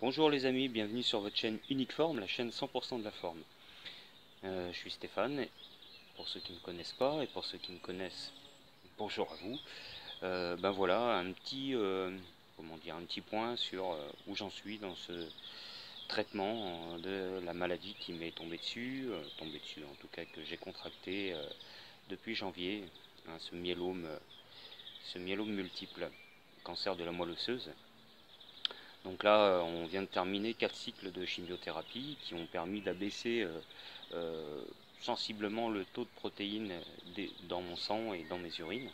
Bonjour les amis, bienvenue sur votre chaîne Unique Forme, la chaîne 100% de la forme. Je suis Stéphane, et pour ceux qui ne me connaissent pas et pour ceux qui me connaissent, bonjour à vous. Ben voilà, un petit, un petit point sur où j'en suis dans ce traitement de la maladie qui m'est tombée dessus en tout cas que j'ai contracté depuis janvier, hein, ce myélome multiple, cancer de la moelle osseuse. Donc là, on vient de terminer 4 cycles de chimiothérapie qui ont permis d'abaisser sensiblement le taux de protéines dans mon sang et dans mes urines,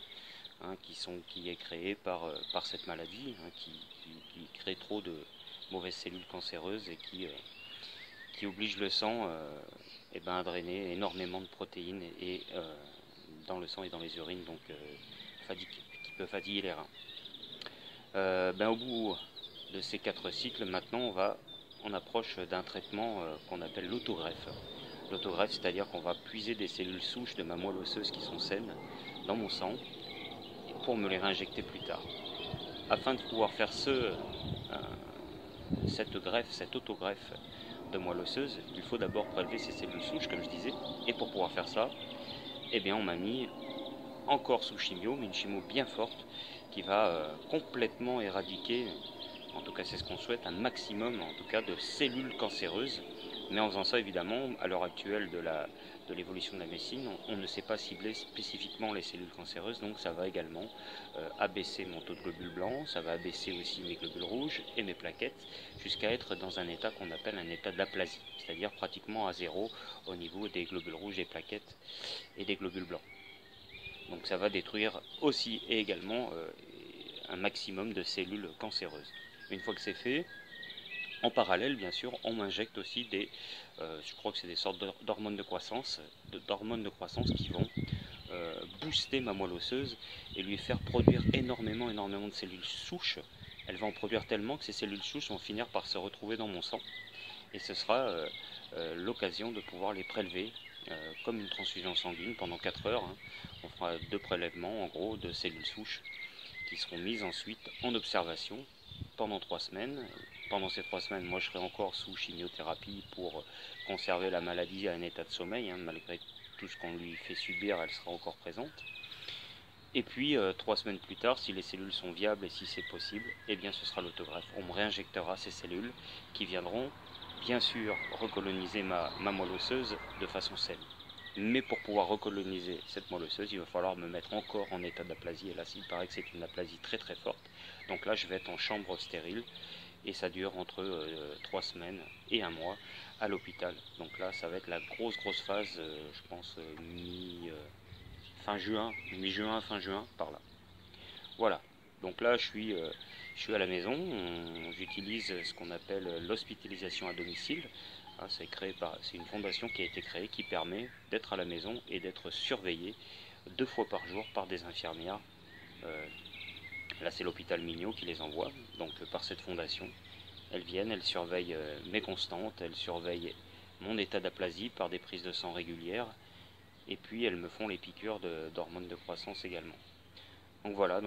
hein, qui est créé par cette maladie, hein, qui crée trop de mauvaises cellules cancéreuses et qui oblige le sang à drainer énormément de protéines dans le sang et dans les urines, donc qui peut fatiguer les reins. Au bout de ces 4 cycles, maintenant on approche d'un traitement qu'on appelle l'autogreffe. L'autogreffe, c'est-à-dire qu'on va puiser des cellules souches de ma moelle osseuse qui sont saines dans mon sang pour me les réinjecter plus tard. Afin de pouvoir faire cette autogreffe de moelle osseuse, il faut d'abord prélever ces cellules souches, comme je disais, et pour pouvoir faire ça, on m'a mis encore sous chimio, mais une chimio bien forte qui va complètement éradiquer, en tout cas c'est ce qu'on souhaite, un maximum en tout cas de cellules cancéreuses. Mais en faisant ça, évidemment, à l'heure actuelle de l'évolution de la médecine, on ne sait pas cibler spécifiquement les cellules cancéreuses, donc ça va également abaisser mon taux de globules blancs, ça va abaisser aussi mes globules rouges et mes plaquettes, jusqu'à être dans un état qu'on appelle un état d'aplasie, c'est-à-dire pratiquement à zéro au niveau des globules rouges, des plaquettes et des globules blancs. Donc ça va détruire aussi et également un maximum de cellules cancéreuses. Une fois que c'est fait, en parallèle, bien sûr, on m'injecte aussi je crois que c'est des sortes d'hormones de croissance, qui vont booster ma moelle osseuse et lui faire produire énormément de cellules souches. Elle va en produire tellement que ces cellules souches vont finir par se retrouver dans mon sang. Et ce sera l'occasion de pouvoir les prélever comme une transfusion sanguine pendant 4 heures. Hein. On fera 2 prélèvements en gros de cellules souches qui seront mises ensuite en observation pendant 3 semaines. Pendant ces 3 semaines, moi je serai encore sous chimiothérapie pour conserver la maladie à un état de sommeil, hein, malgré tout ce qu'on lui fait subir, elle sera encore présente. Et puis 3 semaines plus tard, si les cellules sont viables et si c'est possible, ce sera l'autogreffe. On me réinjectera ces cellules qui viendront bien sûr recoloniser ma moelle osseuse de façon saine. Mais pour pouvoir recoloniser cette moelle osseuse, il va falloir me mettre encore en état d'aplasie. Et là, il paraît que c'est une aplasie très très forte. Donc là, je vais être en chambre stérile. Et ça dure entre 3 semaines et 1 mois à l'hôpital. Donc là, ça va être la grosse phase, je pense, fin juin, mi-juin, fin juin, par là. Voilà. Donc là, je suis à la maison. J'utilise ce qu'on appelle l'hospitalisation à domicile. C'est une fondation qui a été créée qui permet d'être à la maison et d'être surveillé 2 fois par jour par des infirmières. Là, c'est l'hôpital Mignot qui les envoie, donc par cette fondation. Elles viennent, elles surveillent mes constantes, elles surveillent mon état d'aplasie par des prises de sang régulières, et puis elles me font les piqûres d'hormones de croissance également. Donc voilà,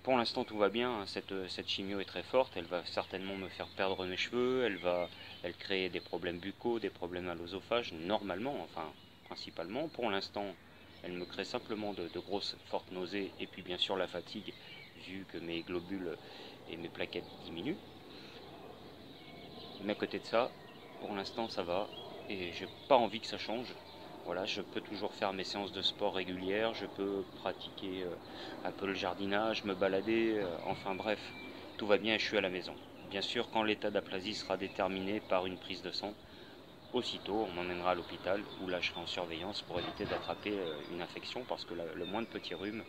pour l'instant tout va bien, hein. Cette chimio est très forte, elle va certainement me faire perdre mes cheveux, elle crée des problèmes buccaux, des problèmes à l'œsophage, normalement, enfin principalement. Pour l'instant, elle me crée simplement de grosses fortes nausées et puis bien sûr la fatigue, vu que mes globules et mes plaquettes diminuent. Mais à côté de ça, pour l'instant ça va, et j'ai pas envie que ça change. Voilà, je peux toujours faire mes séances de sport régulières, je peux pratiquer un peu le jardinage, me balader, enfin bref, tout va bien et je suis à la maison. Bien sûr, quand l'état d'aplasie sera déterminé par une prise de sang, aussitôt on m'emmènera à l'hôpital où là je serai en surveillance pour éviter d'attraper une infection parce que le moindre petit rhume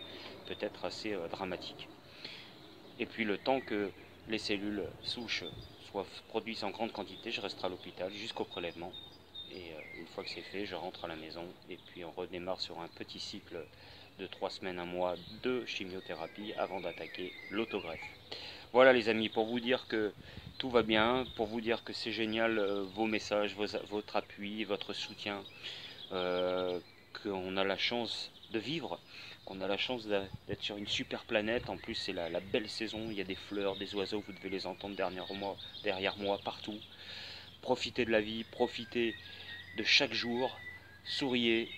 peut être assez dramatique. Et puis le temps que les cellules souches soient produites en grande quantité, je resterai à l'hôpital jusqu'au prélèvement. Et une fois que c'est fait, je rentre à la maison et puis on redémarre sur un petit cycle de 3 semaines, 1 mois de chimiothérapie avant d'attaquer l'autogreffe. Voilà les amis, pour vous dire que tout va bien, pour vous dire que c'est génial vos messages, votre appui, votre soutien, qu'on a la chance de vivre, qu'on a la chance d'être sur une super planète. En plus, c'est la belle saison, il y a des fleurs, des oiseaux, vous devez les entendre derrière moi, partout. Profitez de la vie, profitez de chaque jour, souriez,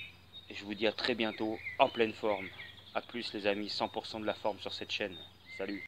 et je vous dis à très bientôt en pleine forme. A plus les amis, 100% de la forme sur cette chaîne. Salut!